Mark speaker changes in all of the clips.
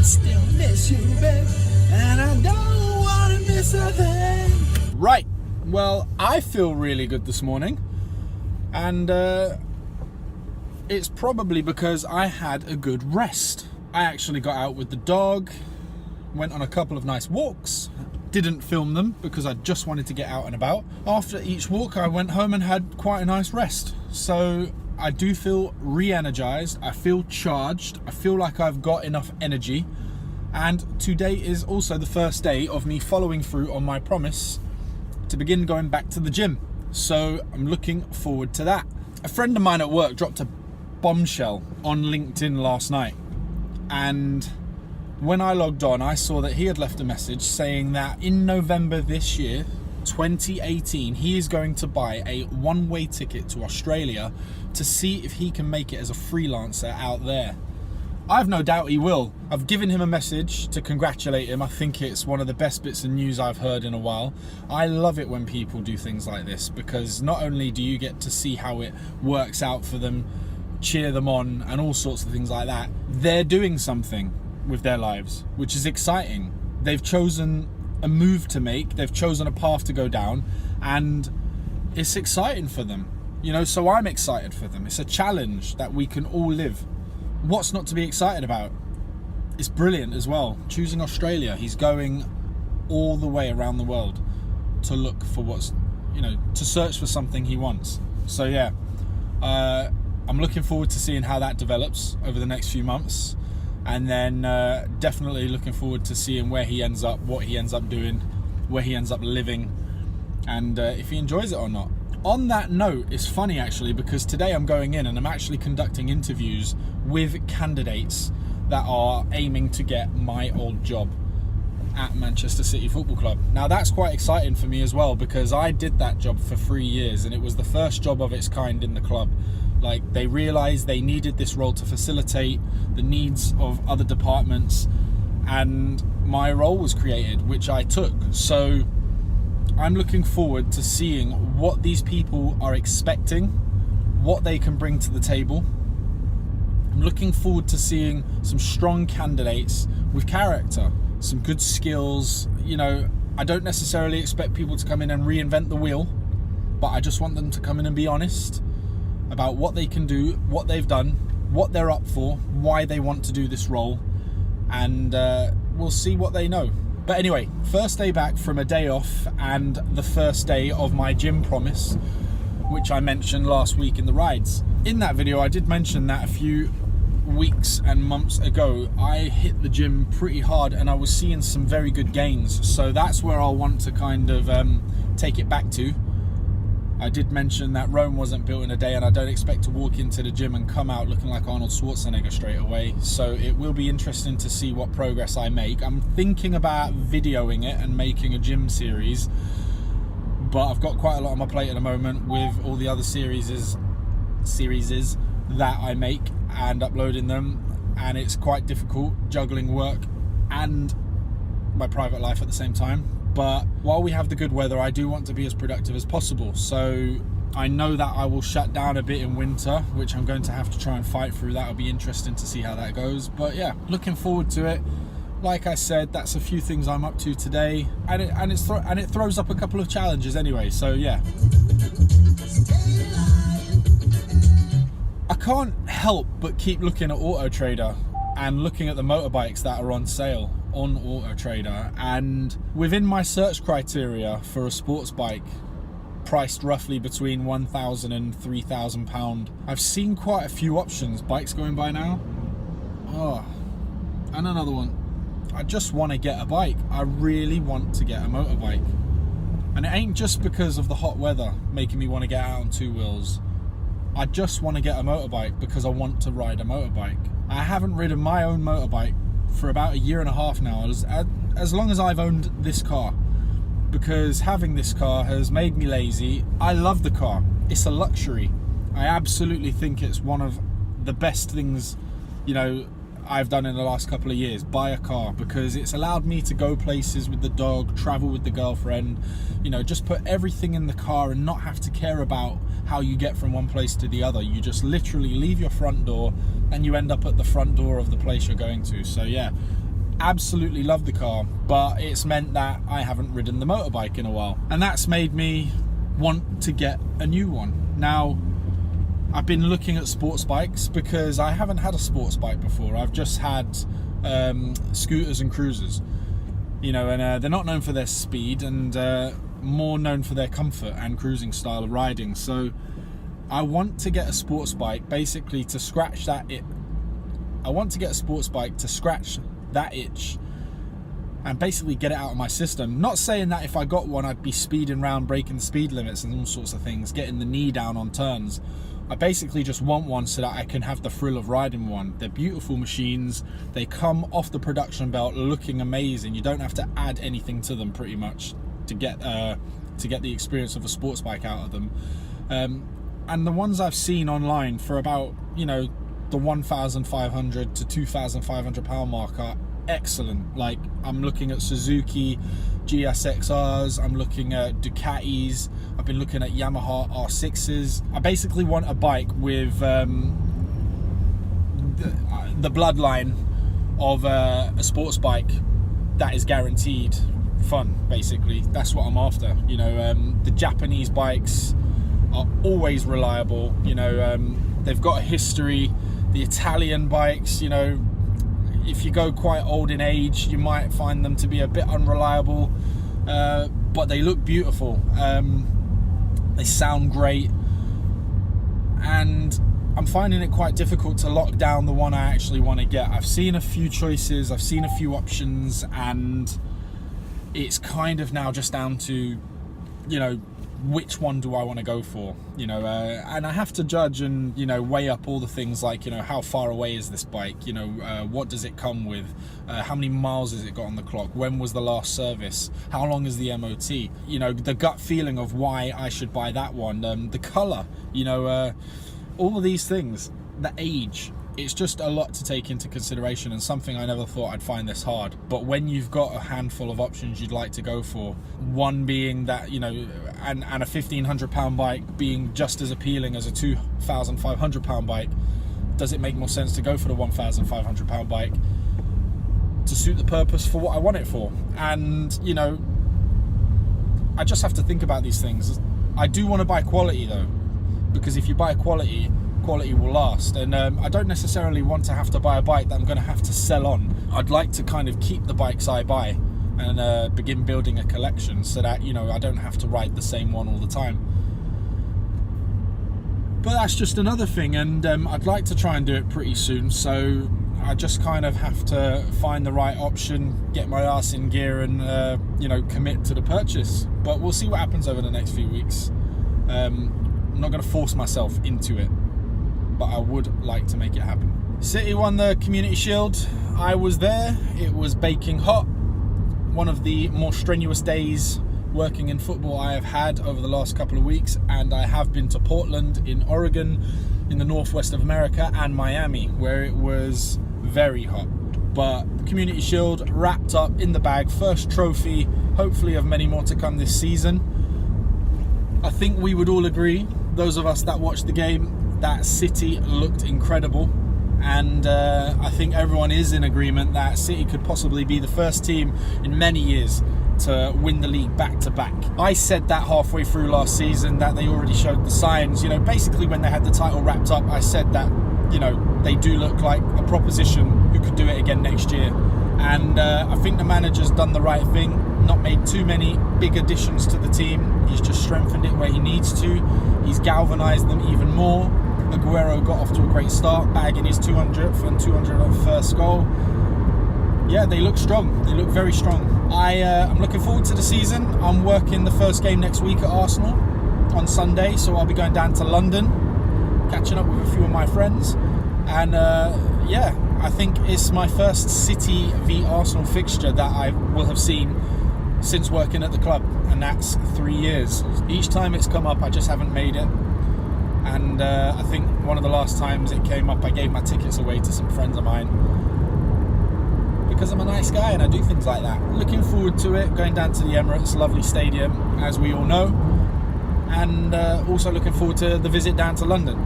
Speaker 1: still miss you, babe, and I don't wanna miss a thing. Right, well, I feel really good this morning, and it's probably because I had a good rest. I actually got out with the dog, went on a couple of nice walks, didn't film them because I just wanted to get out and about. After each walk, I went home and had quite a nice rest. So I do feel re-energized, I feel charged, I feel like I've got enough energy, and today is also the first day of me following through on my promise to begin going back to the gym. So I'm looking forward to that. A friend of mine at work dropped a bombshell on LinkedIn last night, and when I logged on, I saw that he had left a message saying that in November this year, 2018, he is going to buy a one-way ticket to Australia to see if he can make it as a freelancer out there. I've no doubt he will. I've given him a message to congratulate him. I think it's one of the best bits of news I've heard in a while. I love it when people do things like this, because not only do you get to see how it works out for them, cheer them on, and all sorts of things like that, they're doing something with their lives, which is exciting. They've chosen a move to make, they've chosen a path to go down, and it's exciting for them, you know. So I'm excited for them. It's a challenge that we can all live. What's not to be excited about? It's brilliant as well. Choosing Australia, he's going all the way around the world to look for what's, you know, to search for something he wants. So yeah, I'm looking forward to seeing how that develops over the next few months. And then definitely looking forward to seeing where he ends up, what he ends up doing, where he ends up living, and if he enjoys it or not. On that note, it's funny actually, because today I'm going in and I'm actually conducting interviews with candidates that are aiming to get my old job at Manchester City Football Club. Now that's quite exciting for me as well, because I did that job for 3 years and it was the first job of its kind in the club. Like, they realised they needed this role to facilitate the needs of other departments, and my role was created, which I took. So I'm looking forward to seeing what these people are expecting, what they can bring to the table. I'm looking forward to seeing some strong candidates with character, some good skills. You know, I don't necessarily expect people to come in and reinvent the wheel, but I just want them to come in and be honest about what they can do, what they've done, what they're up for, why they want to do this role, and we'll see what they know. But anyway, first day back from a day off, and the first day of my gym promise, which I mentioned last week in the rides. In that video, I did mention that a few weeks and months ago, I hit the gym pretty hard and I was seeing some very good gains. So that's where I'll want to kind of take it back to. I did mention that Rome wasn't built in a day, and I don't expect to walk into the gym and come out looking like Arnold Schwarzenegger straight away. So it will be interesting to see what progress I make. I'm thinking about videoing it and making a gym series, but I've got quite a lot on my plate at the moment with all the other series that I make and uploading them, and it's quite difficult juggling work and my private life at the same time. But while we have the good weather, I do want to be as productive as possible. So I know that I will shut down a bit in winter, which I'm going to have to try and fight through. That'll be interesting to see how that goes. But yeah, looking forward to it. Like I said, that's a few things I'm up to today, and it throws up a couple of challenges anyway. So yeah, I can't help but keep looking at Auto Trader and looking at the motorbikes that are on sale on Auto Trader, and within my search criteria for a sports bike priced roughly between £1,000 and £3,000, I've seen quite a few options, bikes going by now. Oh, and another one. I just want to get a bike. I really want to get a motorbike, and it ain't just because of the hot weather making me want to get out on two wheels. I just want to get a motorbike because I want to ride a motorbike. I haven't ridden my own motorbike for about 1.5 years now, as long as I've owned this car, because having this car has made me lazy. I love the car. It's a luxury. I absolutely think it's one of the best things, you know, I've done in the last couple of years. Buy a car, because it's allowed me to go places with the dog, travel with the girlfriend, you know, just put everything in the car and not have to care about how you get from one place to the other. You just literally leave your front door and you end up at the front door of the place you're going to. So yeah, absolutely love the car, but it's meant that I haven't ridden the motorbike in a while, and that's made me want to get a new one. Now, I've been looking at sports bikes because I haven't had a sports bike before. I've just had scooters and cruisers, you know, and they're not known for their speed, and more known for their comfort and cruising style of riding. So I want to get a sports bike basically to scratch that itch. I want to get a sports bike to scratch that itch and basically get it out of my system. Not saying that if I got one I'd be speeding around, breaking the speed limits and all sorts of things, getting the knee down on turns. I basically just want one so that I can have the thrill of riding one. They're beautiful machines. They come off the production belt looking amazing. You don't have to add anything to them pretty much to get the experience of a sports bike out of them. And the ones I've seen online for about, you know, the 1,500 to 2,500 pound mark are excellent. Like, I'm looking at Suzuki GSXRs, I'm looking at Ducatis, I've been looking at Yamaha R6s. I basically want a bike with the bloodline of a sports bike that is guaranteed fun, basically. That's what I'm after. You know, the Japanese bikes are always reliable, you know, they've got a history. The Italian bikes, you know, if you go quite old in age, you might find them to be a bit unreliable, but they look beautiful. They sound great, and I'm finding it quite difficult to lock down the one I actually want to get. I've seen a few choices, I've seen a few options, and it's kind of now just down to, you know, which one do I want to go for, you know, and I have to judge and, you know, weigh up all the things like, you know, how far away is this bike, you know, what does it come with, how many miles has it got on the clock, when was the last service, how long is the MOT, you know, the gut feeling of why I should buy that one, the color, you know, all of these things, the age. It's just a lot to take into consideration, and something I never thought I'd find this hard. But when you've got a handful of options you'd like to go for, one being that, you know, and a 1,500 pound bike being just as appealing as a 2,500 pound bike, does it make more sense to go for the 1,500 pound bike to suit the purpose for what I want it for? And, you know, I just have to think about these things. I do want to buy quality though, because if you buy quality will last, and I don't necessarily want to have to buy a bike that I'm going to have to sell on. I'd like to kind of keep the bikes I buy and begin building a collection so that, you know, I don't have to ride the same one all the time. But that's just another thing, and I'd like to try and do it pretty soon, so I just kind of have to find the right option, get my ass in gear, and you know, commit to the purchase. But we'll see what happens over the next few weeks. I'm not going to force myself into it, but I would like to make it happen. City won the Community Shield. I was there. It was baking hot. One of the more strenuous days working in football I have had over the last couple of weeks, and I have been to Portland in Oregon, in the northwest of America, and Miami, where it was very hot. But the Community Shield wrapped up in the bag. First trophy, hopefully of many more to come this season. I think we would all agree, those of us that watched the game, that City looked incredible, and I think everyone is in agreement that City could possibly be the first team in many years to win the league back to back. I said that halfway through last season, that they already showed the signs. You know, basically when they had the title wrapped up, I said that, you know, they do look like a proposition who could do it again next year. And I think the manager's done the right thing, not made too many big additions to the team. He's just strengthened it where he needs to. He's galvanised them even more. Aguero got off to a great start, bagging his 200th and 201st goal. Yeah, they look strong. They look very strong. I'm looking forward to the season. I'm working the first game next week at Arsenal on Sunday, so I'll be going down to London, catching up with a few of my friends. And yeah, I think it's my first City v Arsenal fixture that I will have seen since working at the club, and that's 3 years. Each time it's come up, I just haven't made it. And I think one of the last times it came up, I gave my tickets away to some friends of mine because I'm a nice guy and I do things like that. Looking forward to it, going down to the Emirates, lovely stadium, as we all know. And also looking forward to the visit down to London.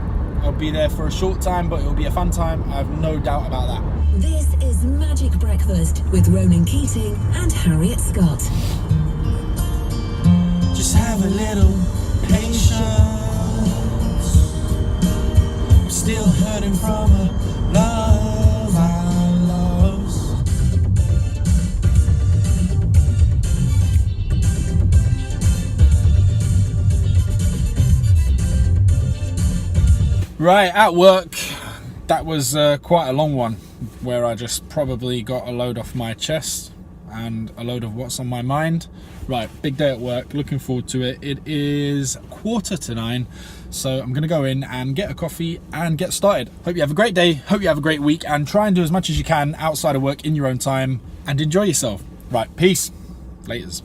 Speaker 1: I'll be there for a short time, but it'll be a fun time. I have no doubt about that.
Speaker 2: This is Magic Breakfast with Ronan Keating and Harriet Scott.
Speaker 1: Just have a little patience. I'm still hurting from a love I lost. Right, at work, that was quite a long one, where I just probably got a load off my chest and a load of what's on my mind. Right, big day at work, looking forward to it. It is 8:45, so I'm gonna go in and get a coffee and get started. Hope you have a great day, hope you have a great week, and try and do as much as you can outside of work in your own time and enjoy yourself. Right, peace, laters.